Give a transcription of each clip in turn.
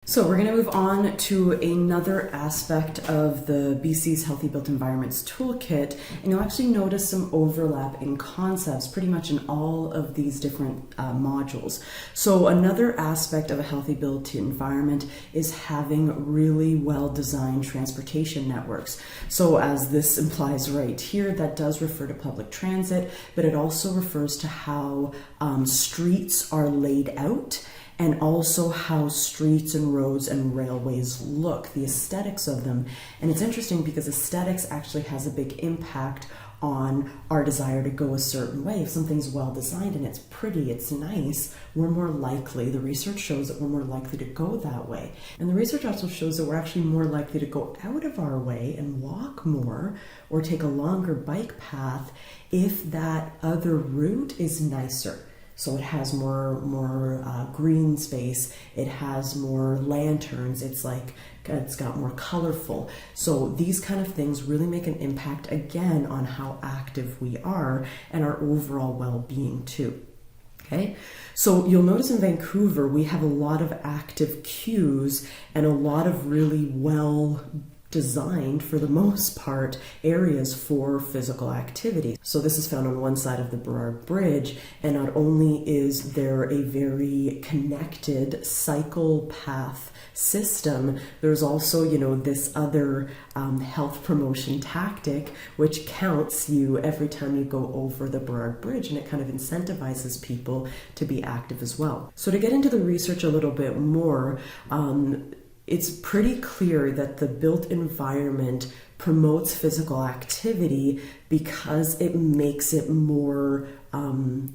So we're going to move on to another aspect of the BC's Healthy Built Environments Toolkit, and you'll actually notice some overlap in concepts pretty much in all of these different modules. So another aspect of a healthy built environment is having really well-designed transportation networks. So as this implies right here, that does refer to public transit, but it also refers to how streets are laid out, and also how streets and roads and railways look, the aesthetics of them. And it's interesting because aesthetics actually has a big impact on our desire to go a certain way. If something's well designed and it's pretty, it's nice, we're more likely, the research shows that we're more likely to go that way. And the research also shows that we're actually more likely to go out of our way and walk more or take a longer bike path if that other route is nicer. So it has more green space, it has more lanterns, it's got more colorful. So these kind of things really make an impact again on how active we are and our overall well-being too. Okay, so you'll notice in Vancouver we have a lot of active queues and a lot of really well designed, for the most part, areas for physical activity. So this is found on one side of the Burrard Bridge, and not only is there a very connected cycle path system, there's also, this other health promotion tactic, which counts you every time you go over the Burrard Bridge, and it kind of incentivizes people to be active as well. So to get into the research a little bit more, it's pretty clear that the built environment promotes physical activity because it makes it more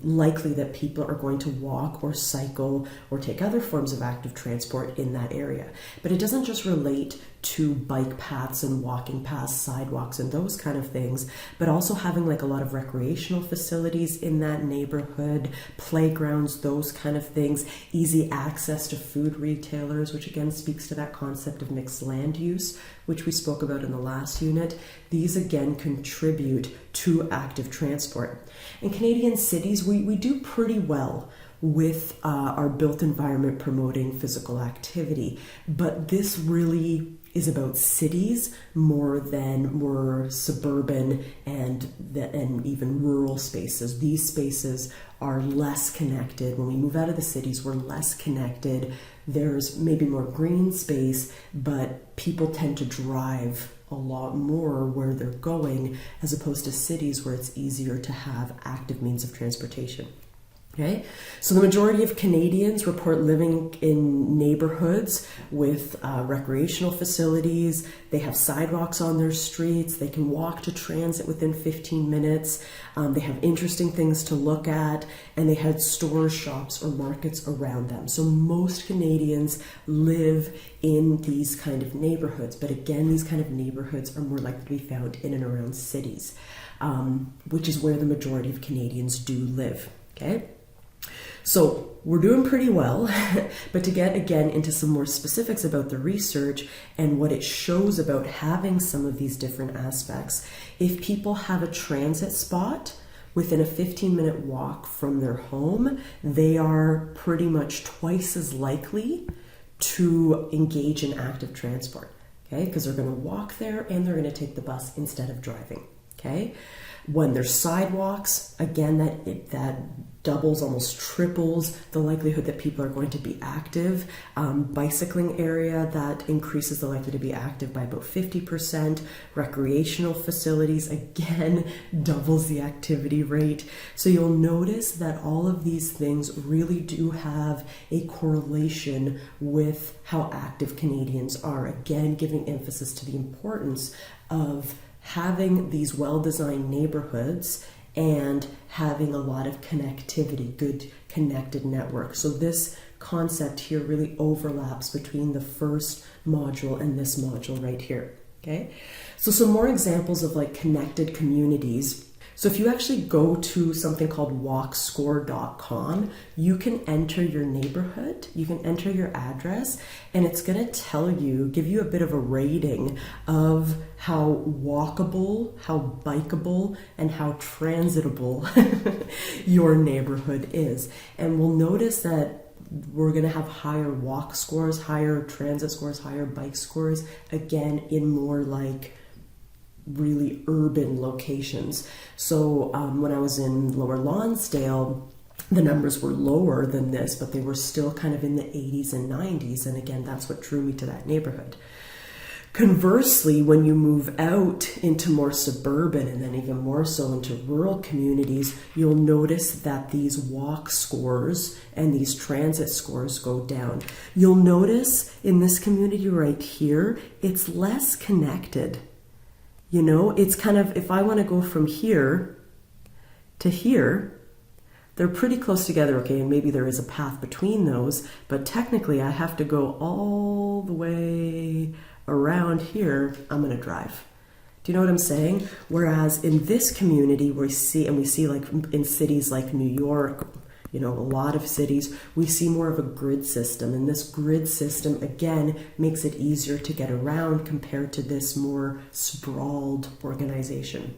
likely that people are going to walk or cycle or take other forms of active transport in that area. But it doesn't just relate to bike paths and walking paths, sidewalks and those kind of things, but also having a lot of recreational facilities in that neighborhood, playgrounds, those kind of things, easy access to food retailers, which again speaks to that concept of mixed land use, which we spoke about in the last unit. These again contribute to active transport. In Canadian cities, we do pretty well with our built environment promoting physical activity, but this really is about cities more suburban and even rural spaces. These spaces are less connected. When we move out of the cities, we're less connected. There's maybe more green space, but people tend to drive a lot more where they're going, as opposed to cities where it's easier to have active means of transportation. Okay, so the majority of Canadians report living in neighborhoods with recreational facilities. They have sidewalks on their streets. They can walk to transit within 15 minutes. They have interesting things to look at, and they have stores, shops, or markets around them. So most Canadians live in these kind of neighborhoods. But again, these kind of neighborhoods are more likely to be found in and around cities, which is where the majority of Canadians do live. Okay. So we're doing pretty well, but to get again into some more specifics about the research and what it shows about having some of these different aspects, if people have a transit spot within a 15-minute walk from their home, they are pretty much twice as likely to engage in active transport, okay? Because they're going to walk there and they're going to take the bus instead of driving, okay? When there's sidewalks, again, that doubles, almost triples the likelihood that people are going to be active. Bicycling area, that increases the likelihood to be active by about 50%. Recreational facilities, again, doubles the activity rate. So you'll notice that all of these things really do have a correlation with how active Canadians are. Again, giving emphasis to the importance of having these well-designed neighborhoods and having a lot of connectivity, good connected networks. So this concept here really overlaps between the first module and this module right here, okay? So some more examples of connected communities. So if you actually go to something called walkscore.com, you can enter your neighborhood, you can enter your address, and it's going to give you a bit of a rating of how walkable, how bikeable, and how transitable your neighborhood is. And we'll notice that we're going to have higher walk scores, higher transit scores, higher bike scores, again, in more like really urban locations. So when I was in Lower Lonsdale, the numbers were lower than this, but they were still kind of in the 80s and 90s. And again, that's what drew me to that neighborhood. Conversely, when you move out into more suburban and then even more so into rural communities, you'll notice that these walk scores and these transit scores go down. You'll notice in this community right here, it's less connected. You know, it's kind of, if I want to go from here to here, they're pretty close together, okay, and maybe there is a path between those, but technically I have to go all the way around here. I'm going to drive. Do you know what I'm saying? Whereas in this community we see like in cities like New York, you know, a lot of cities, we see more of a grid system. And this grid system, again, makes it easier to get around compared to this more sprawled organization.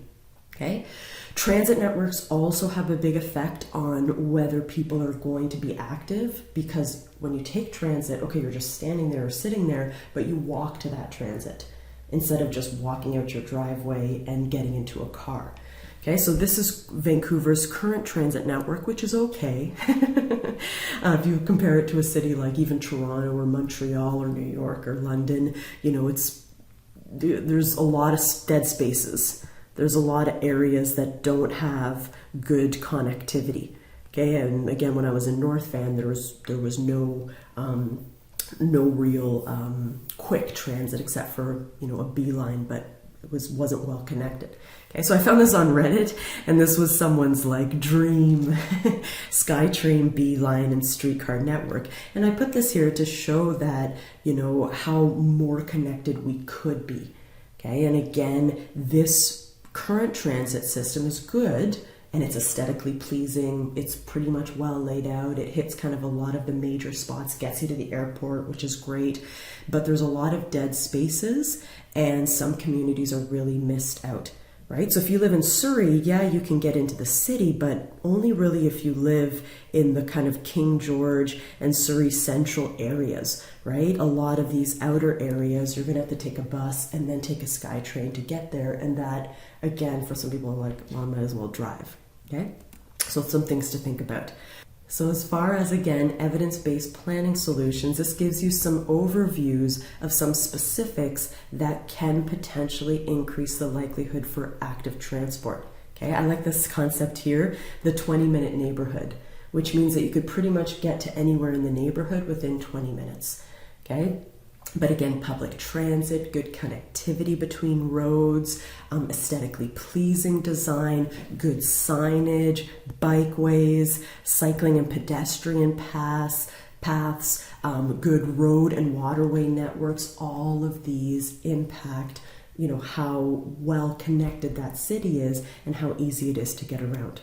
Okay? Transit networks also have a big effect on whether people are going to be active, because when you take transit, okay, you're just standing there or sitting there, but you walk to that transit instead of just walking out your driveway and getting into a car. Okay, so this is Vancouver's current transit network, which is okay. If you compare it to a city like even Toronto or Montreal or New York or London, you know, there's a lot of dead spaces. There's a lot of areas that don't have good connectivity. Okay, and again, when I was in North Van, there was no real quick transit except for, you know, a beeline, but it wasn't well connected. Okay, so I found this on Reddit, and this was someone's like dream SkyTrain, beeline, and streetcar network. And I put this here to show that, you know, how more connected we could be. Okay, and again, this current transit system is good, and it's aesthetically pleasing. It's pretty much well laid out. It hits kind of a lot of the major spots, gets you to the airport, which is great. But there's a lot of dead spaces, and some communities are really missed out, right? So if you live in Surrey, yeah, you can get into the city, but only really if you live in the kind of King George and Surrey central areas, right? A lot of these outer areas, you're gonna have to take a bus and then take a SkyTrain to get there. And that, again, for some people are like, well, I might as well drive, okay? So some things to think about. So as far as, again, evidence-based planning solutions, this gives you some overviews of some specifics that can potentially increase the likelihood for active transport. Okay, I like this concept here, the 20-minute neighborhood, which means that you could pretty much get to anywhere in the neighborhood within 20 minutes. Okay, but again, public transit, good connectivity between roads, aesthetically pleasing design, good signage, bikeways, cycling and pedestrian paths, good road and waterway networks. All of these impact, you know, how well connected that city is and how easy it is to get around.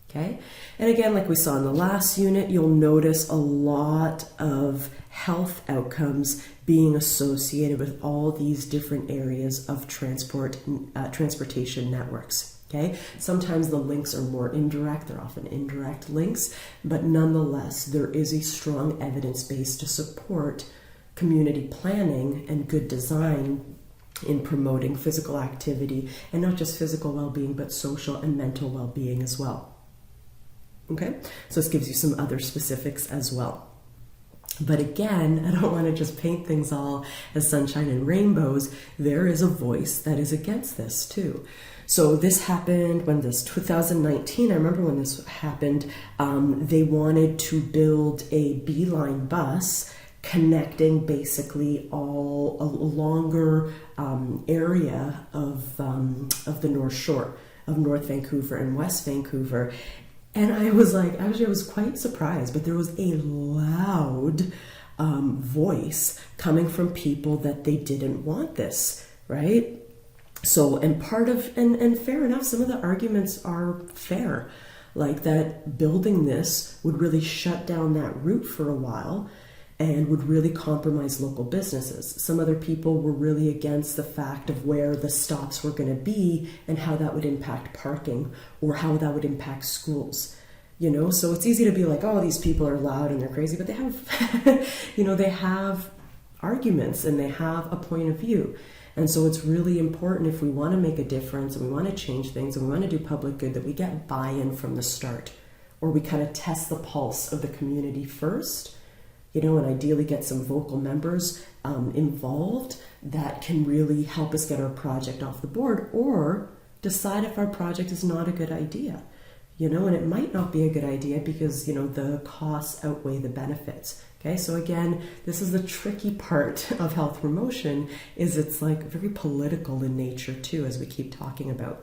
Okay, and again, like we saw in the last unit, you'll notice a lot of health outcomes being associated with all these different areas of transportation networks. Okay, sometimes the links are more indirect, they're often indirect links, but nonetheless, there is a strong evidence base to support community planning and good design in promoting physical activity, and not just physical well-being, but social and mental well-being as well. Okay, so this gives you some other specifics as well. But again, I don't want to just paint things all as sunshine and rainbows. There is a voice that is against this too. So this happened when 2019, I remember when this happened, they wanted to build a beeline bus connecting basically all a longer area of the North Shore of North Vancouver and West Vancouver. And I was like, actually, I was quite surprised, but there was a loud voice coming from people that they didn't want this, right? So, and fair enough, some of the arguments are fair, like that building this would really shut down that route for a while and would really compromise local businesses. Some other people were really against the fact of where the stops were going to be and how that would impact parking or how that would impact schools. So it's easy to be like, oh, these people are loud and they're crazy, but they have, they have arguments and they have a point of view. And so it's really important, if we want to make a difference and we want to change things and we want to do public good, that we get buy-in from the start, or we kind of test the pulse of the community first, and ideally get some vocal members involved that can really help us get our project off the board, or decide if our project is not a good idea. And it might not be a good idea because, the costs outweigh the benefits. Okay, so again, this is the tricky part of health promotion, is it's like very political in nature too, as we keep talking about.